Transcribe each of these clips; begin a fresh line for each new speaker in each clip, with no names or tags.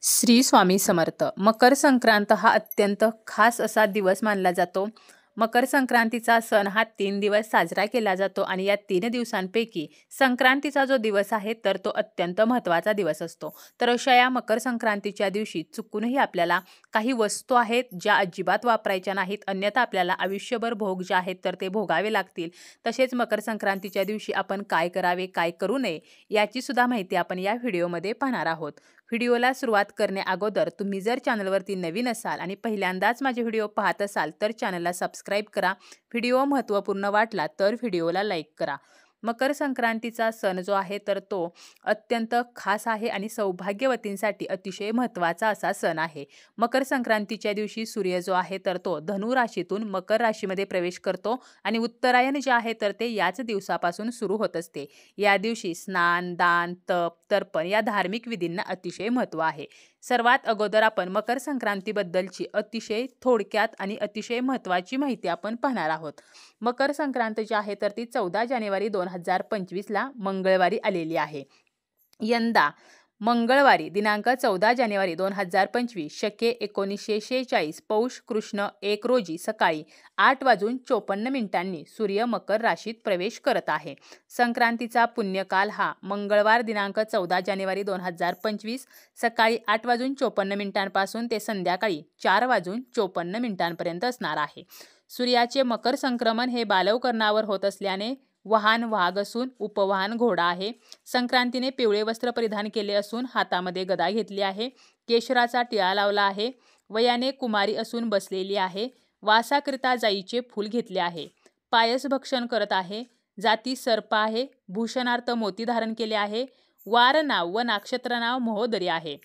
श्री स्वामी समर्थ. मकर संक्रांत हा अत्यंत खास असा दिवस मानला जातो. मकर संक्रांतीचा सण हा 3 दिवस साजरा केला जातो आणि या 3 दिवसांपैकी संक्रांतीचा जो दिवस आहे तर तो अत्यंत महत्त्वाचा दिवस असतो. तर अशा या मकर संक्रांतीच्या दिवशी चुकूनही आपल्याला काही वस्तू आहेत ज्या अजिबात वापरायच्या नाहीत, अन्यथा आपल्याला आयुष्यभर भोग जे आहेत तर ते भोगावे लागतील. तसेच मकर संक्रांतीच्या दिवशी आपण काय करावे, काय करू नये याची सुद्धा माहिती आपण या व्हिडिओमध्ये पाहणार आहोत. व्हिडिओला सुरुवात करण्या अगोदर तुम्ही जर चॅनलवरती नवीन असाल आणि पहिल्यांदाच माझे व्हिडिओ पाहत असाल तर चॅनलला सबस्क्राईब करा. व्हिडिओ महत्त्वपूर्ण वाटला तर व्हिडिओला लाईक करा. मकर संक्रांतीचा सण जो आहे तर तो अत्यंत खास आहे आणि सौभाग्यवतींसाठी अतिशय महत्त्वाचा असा सण आहे. मकर संक्रांतीच्या दिवशी सूर्य जो आहे तर तो धनु राशीतून मकर राशीमध्ये प्रवेश करतो आणि उत्तरायण जे आहे तर ते याच दिवसापासून सुरू होत असते. या दिवशी स्नान, दान, तप, तर्पण या धार्मिक विधींना अतिशय महत्त्व आहे. सर्वात अगोदर आपण मकर संक्रांतीबद्दलची अतिशय थोडक्यात आणि अतिशय महत्त्वाची माहिती आपण पाहणार आहोत. मकर संक्रांत जी आहे तर ती 14 जानेवारी 2025ला मंगळवारी आलेली आहे. यंदा मंगळवारी दिनांक 14 जानेवारी 2025 शके 1946 पौष कृष्ण 1 रोजी सकाळी 8:54 सूर्य मकर राशीत प्रवेश करत आहे. संक्रांतीचा पुण्यकाल हा मंगळवार दिनांक 14 जानेवारी 2025 सकाळी 8:54 पासून ते संध्याकाळी 4:54 असणार आहे. सूर्याचे मकर संक्रमण हे बालवकर्णावर होत असल्याने वाहन वाघ असून उपवाहन घोडा आहे. संक्रांतीने पिवळे वस्त्र परिधान केले असून हातामध्ये गदा घेतली आहे. केशराचा टिळा लावला आहे. वयाने कुमारी असून बसलेली आहे. वासाकरिता जाईचे फूल घेतले आहे. पायस भक्षण करत आहे. जाती सर्प आहे. भूषणार्थ मोती धारण केले आहे. वार नाव व नक्षत्र नाव महोदरी आहे.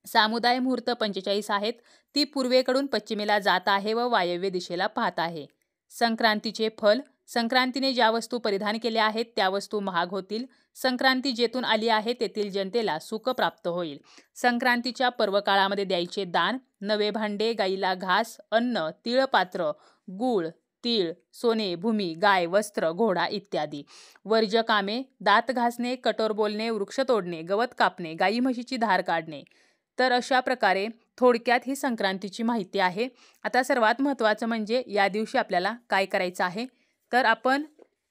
सामुदाय मुहूर्त 45 आहेत. ती पूर्वेकडून पश्चिमेला जात आहे व वायव्य दिशेला पाहत आहे. संक्रांतीचे फल. संक्रांतीने ज्या वस्तू परिधान केल्या आहेत त्या वस्तू महाग होतील. संक्रांती जेथून आली आहे तेथील जनतेला सुख प्राप्त होईल. संक्रांतीच्या पर्वकाळामध्ये द्यायचे दान: नवे भांडे, गाईला घास, अन्न, तिळपात्र, गूळ, तीळ, सोने, भूमी, गाय, वस्त्र, घोडा इत्यादी. वर्ज्य कामे: दात घासणे, कठोर बोलणे, वृक्ष तोडणे, गवत कापणे, गाई म्हशीची धार काढणे. तर अशा प्रकारे थोडक्यात ही संक्रांतीची माहिती आहे. आता सर्वात महत्त्वाचं म्हणजे या दिवशी आपल्याला काय करायचं आहे, तर आपण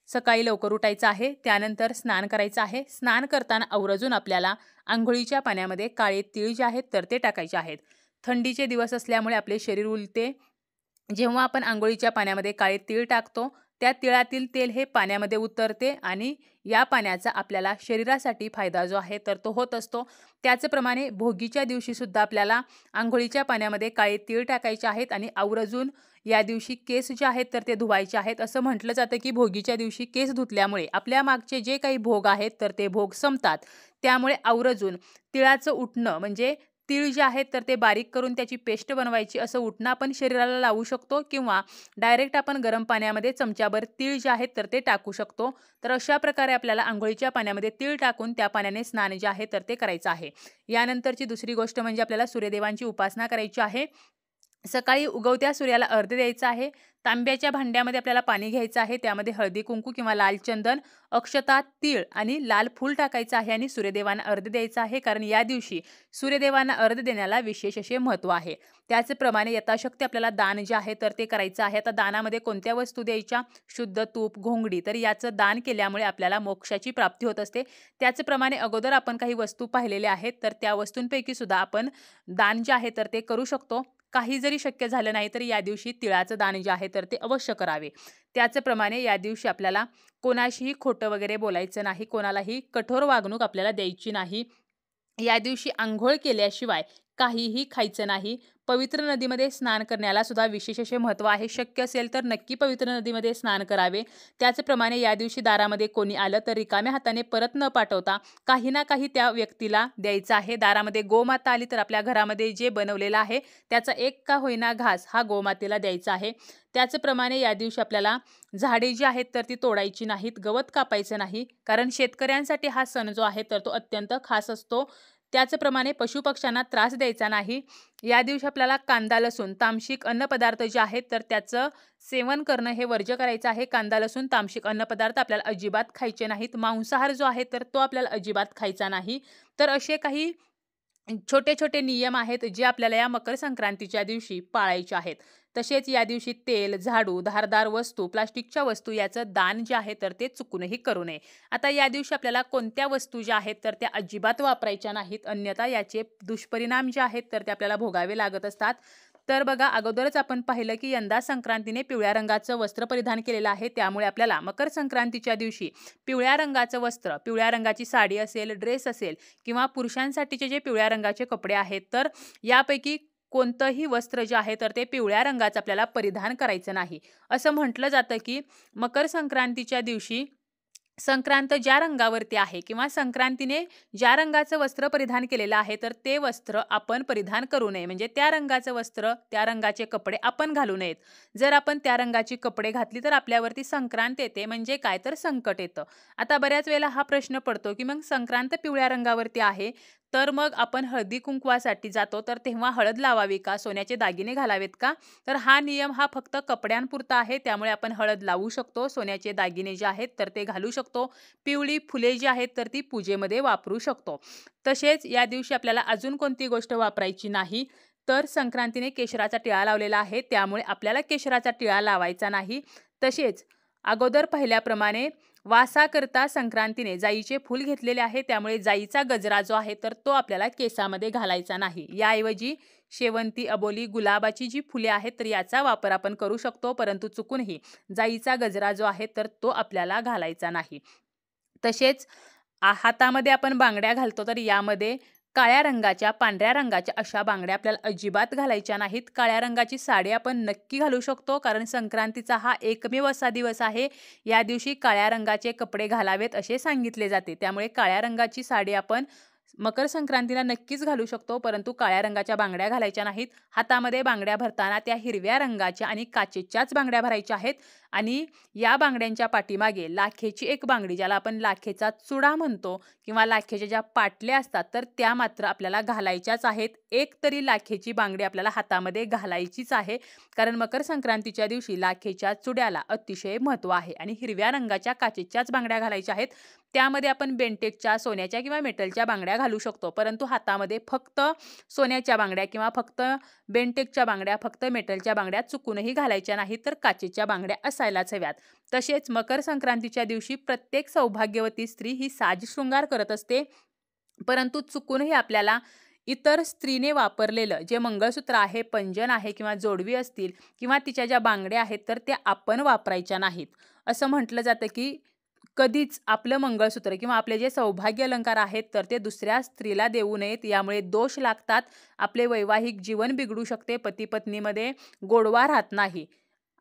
सकाळी लवकर उठायचं आहे. त्यानंतर स्नान करायचं आहे. स्नान करताना आवर्जून आपल्याला अंघोळीच्या पाण्यामध्ये काळे तीळ जे आहेत तर ते टाकायचे आहेत. थंडीचे दिवस असल्यामुळे आपले शरीर उलते. जेव्हा आपण अंघोळीच्या पाण्यामध्ये काळे तीळ टाकतो त्या तिळातील तेल हे पाण्यामध्ये उतरते आणि या पाण्याचा आपल्याला शरीरासाठी फायदा जो आहे तर तो होत असतो. त्याचप्रमाणे भोगीच्या दिवशी सुद्धा आपल्याला अंघोळीच्या पाण्यामध्ये काळे तीळ टाकायचे आहेत आणि आवर्जून या दिवशी केस जे आहेत तर ते धुवायचे आहेत. असं म्हटलं जातं की भोगीच्या दिवशी केस धुतल्यामुळे आपल्या मागचे जे काही भोग आहेत तर ते भोग संपतात. त्यामुळे आवर्जून तिळाचं उटणं म्हणजे तीळ जे आहेत तर ते बारीक करून त्याची पेस्ट बनवायची. असं उटणं आपण शरीराला लावू शकतो किंवा डायरेक्ट आपण गरम पाण्यामध्ये चमच्याभर तीळ जे आहेत तर ते टाकू शकतो. तर अशा प्रकारे आपल्याला अंघोळीच्या पाण्यामध्ये तीळ टाकून त्या पाण्याने स्नान जे आहे तर ते करायचं आहे. यानंतरची दुसरी गोष्ट म्हणजे आपल्याला सूर्यदेवांची उपासना करायची आहे. सकाळी उगवत्या सूर्याला अर्घ्य द्यायचं आहे. तांब्याच्या भांड्यामध्ये आपल्याला पाणी घ्यायचं आहे. त्यामध्ये हळदी कुंकू किंवा लाल चंदन, अक्षता, तीळ आणि लाल फूल टाकायचं आहे आणि सूर्यदेवांना अर्घ्य द्यायचं आहे. कारण या दिवशी सूर्यदेवांना अर्घ्य देण्याला विशेष असे महत्त्व आहे. त्याचप्रमाणे यथाशक्ती आपल्याला दान जे आहे तर ते करायचं आहे. आता दानामध्ये कोणत्या वस्तू द्यायच्या? शुद्ध तूप, घोंगडी. तर याचं दान केल्यामुळे आपल्याला मोक्षाची प्राप्ती होत असते. त्याचप्रमाणे अगोदर आपण काही वस्तू पाहिलेल्या आहेत तर त्या वस्तूंपैकी सुद्धा आपण दान जे आहे तर ते करू शकतो. काही जरी शक्य झालं नाही तर या दिवशी तिळाचं दान जे आहे तर ते अवश्य करावे. त्याचप्रमाणे या दिवशी आपल्याला कोणाशीही खोटं वगैरे बोलायचं नाही. कोणालाही कठोर वागणूक आपल्याला द्यायची नाही. या दिवशी अंघोळ केल्याशिवाय काहीही खायचं नाही. पवित्र नदीमध्ये स्नान करण्याला सुद्धा विशेष असे महत्त्व आहे. शक्य असेल तर नक्की पवित्र नदीमध्ये स्नान करावे. त्याचप्रमाणे या दिवशी दारामध्ये कोणी आलं तर रिकाम्या हाताने परत न पाठवता काही ना काही त्या व्यक्तीला द्यायचं आहे. दारामध्ये गोमाता आली तर आपल्या घरामध्ये जे बनवलेलं आहे त्याचा एक का होईना घास हा गोमातेला द्यायचा आहे. त्याचप्रमाणे या दिवशी आपल्याला झाडे जी आहेत तर ती तोडायची नाहीत, गवत कापायचं नाही. कारण शेतकऱ्यांसाठी हा सण जो आहे तर तो अत्यंत खास असतो. त्याचप्रमाणे पशुपक्ष्यांना त्रास द्यायचा नाही. या दिवशी आपल्याला कांदा, लसूण, तामसिक अन्नपदार्थ जे आहेत तर त्याचं सेवन करणं हे वर्ज्य करायचं आहे. कांदा, लसूण, तामसिक अन्नपदार्थ आपल्याला अजिबात खायचे नाहीत. मांसाहार जो आहे तर तो आपल्याला अजिबात खायचा नाही. तर असे काही छोटे छोटे नियम आहेत जे आपल्याला या मकर संक्रांतीच्या दिवशी पाळायचे आहेत. तसेच या दिवशी तेल, झाडू, धारदार वस्तू, प्लास्टिकच्या वस्तू याचं दान जे आहे तर ते चुकूनही करू नये. आता या दिवशी आपल्याला कोणत्या वस्तू ज्या आहेत तर त्या अजिबात वापरायच्या नाहीत, अन्यथा याचे दुष्परिणाम जे आहेत तर ते आपल्याला भोगावे लागत असतात. तर बघा, अगोदरच आपण पाहिलं की यंदा संक्रांतीने पिवळ्या रंगाचं वस्त्र परिधान केलेलं आहे, त्यामुळे आपल्याला मकर संक्रांतीच्या दिवशी पिवळ्या रंगाचं वस्त्र, पिवळ्या रंगाची साडी असेल, ड्रेस असेल किंवा पुरुषांसाठीचे जे पिवळ्या रंगाचे कपडे आहेत तर यापैकी कोणतंही वस्त्र जे आहे तर ते पिवळ्या रंगाचं आपल्याला परिधान करायचं नाही. असं म्हटलं जातं की मकर संक्रांतीच्या दिवशी संक्रांत ज्या रंगावरती आहे किंवा संक्रांतीने ज्या रंगाचं वस्त्र परिधान केलेलं आहे तर ते वस्त्र आपण परिधान करू नये, म्हणजे त्या रंगाचं वस्त्र, त्या रंगाचे कपडे आपण घालू नयेत. जर आपण त्या रंगाची कपडे घातली तर आपल्यावरती संक्रांत येते, म्हणजे काय तर संकट येतं. आता बऱ्याच वेळेला हा प्रश्न पडतो की मग संक्रांत पिवळ्या रंगावरती आहे तर मग आपण हळदी कुंकवासाठी जातो तर तेव्हा हळद लावावी का, सोन्याचे दागिने घालावेत का? तर हा नियम हा फक्त कपड्यांपुरता आहे, त्यामुळे आपण हळद लावू शकतो, सोन्याचे दागिने जे आहेत तर ते घालू शकतो, पिवळी फुले जी आहेत तर ती पूजेमध्ये वापरू शकतो. तसेच या दिवशी आपल्याला अजून कोणती गोष्ट वापरायची नाही, तर संक्रांतीने केशराचा टिळा लावलेला आहे, त्यामुळे आपल्याला केशराचा टिळा लावायचा नाही. तसेच अगोदर पाहिल्याप्रमाणे वासाकरता संक्रांतीने जाईचे फूल घेतलेले आहे, त्यामुळे जाईचा गजरा जो आहे तर तो आपल्याला केसामध्ये घालायचा नाही. याऐवजी शेवंती, अबोली, गुलाबाची जी फुले आहेत तर याचा वापर आपण करू शकतो, परंतु चुकूनही जाईचा गजरा जो आहे तर तो आपल्याला घालायचा नाही. तसेच हातामध्ये आपण बांगड्या घालतो तर यामध्ये काळ्या रंगाच्या, पांढऱ्या रंगाच्या अशा बांगड्या आपल्याला अजिबात घालायच्या नाहीत. काळ्या रंगाची साडी आपण नक्की घालू शकतो, कारण संक्रांतीचा हा एकमेव असा दिवस आहे या दिवशी काळ्या रंगाचे कपडे घालावेत असे सांगितले जाते. त्यामुळे काळ्या रंगाची साडी आपण मकर संक्रांतीला नक्कीच घालू शकतो, परंतु काळ्या रंगाच्या बांगड्या घालायच्या नाहीत. हातामध्ये बांगड्या भरताना त्या हिरव्या रंगाच्या आणि काचेच्याच बांगड्या भरायच्या आहेत. आणि या बांगड्यांच्या पाठीमागे लाखेची एक बांगडी, ज्याला आपण लाखेचा चुडा म्हणतो, किंवा लाखेच्या ज्या पाटल्या असतात तर त्या मात्र आपल्याला घालायच्याच आहेत. एक तरी लाखेची बांगडी आपल्याला हातामध्ये घालायचीच आहे, कारण मकर संक्रांतीच्या दिवशी लाखेच्या चुड्याला अतिशय महत्त्व आहे. आणि हिरव्या रंगाच्या काचेच्याच बांगड्या घालायच्या आहेत. त्यामध्ये आपण बेंटेकच्या, सोन्याच्या किंवा मेटलच्या बांगड्या घालू शकतो, परंतु हातामध्ये फक्त सोन्याच्या बांगड्या किंवा फक्त बेंटेकच्या बांगड्या, फक्त मेटलच्या बांगड्या चुकूनही घालायच्या नाहीत, तर काचेच्या बांगड्या असायलाच हव्यात. तसेच मकर संक्रांतीच्या दिवशी प्रत्येक सौभाग्यवती स्त्री ही साज शृंगार करत असते, परंतु चुकूनही आपल्याला इतर स्त्रीने वापरलेलं जे मंगळसूत्र आहे, पैंजण आहे किंवा जोडवी असतील किंवा तिच्या ज्या बांगड्या आहेत तर त्या आपण वापरायच्या नाहीत. असं म्हटलं जातं की कधीच आपलं मंगळसूत्र किंवा आपले जे सौभाग्य अलंकार आहेत तर ते दुसऱ्या स्त्रीला देऊ नयेत, यामुळे दोष लागतात, आपले वैवाहिक जीवन बिघडू शकते, पती पत्नीमध्ये गोडवा राहत नाही.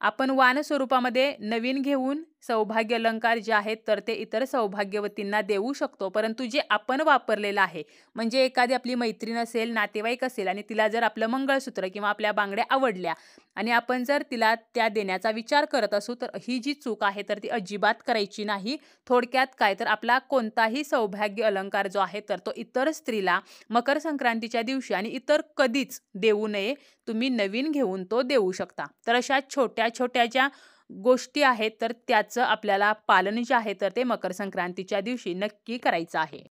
आपण वाण स्वरूपामध्ये नवीन घेऊन सौभाग्य अलंकार जे आहेत तर ते इतर सौभाग्यवतींना देऊ शकतो, परंतु जे आपण वापरलेलं आहे, म्हणजे एखादी आपली मैत्रीण असेल, नातेवाईक असेल आणि तिला जर आपलं मंगळसूत्र किंवा आपल्या बांगड्या आवडल्या आणि आपण जर तिला त्या देण्याचा विचार करत असू तर ही जी चूक आहे तर ती अजिबात करायची नाही. थोडक्यात काय तर आपला कोणताही सौभाग्य अलंकार जो आहे तर तो इतर स्त्रीला मकर संक्रांतीच्या दिवशी आणि इतर कधीच देऊ नये. तुम्ही नवीन घेऊन तो देऊ शकता. तर अशा छोट्या छोट्या ज्या गोष्टी आहेत तर त्याचं आपल्याला पालन जे आहे तर ते मकर संक्रांतीच्या दिवशी नक्की करायचं आहे.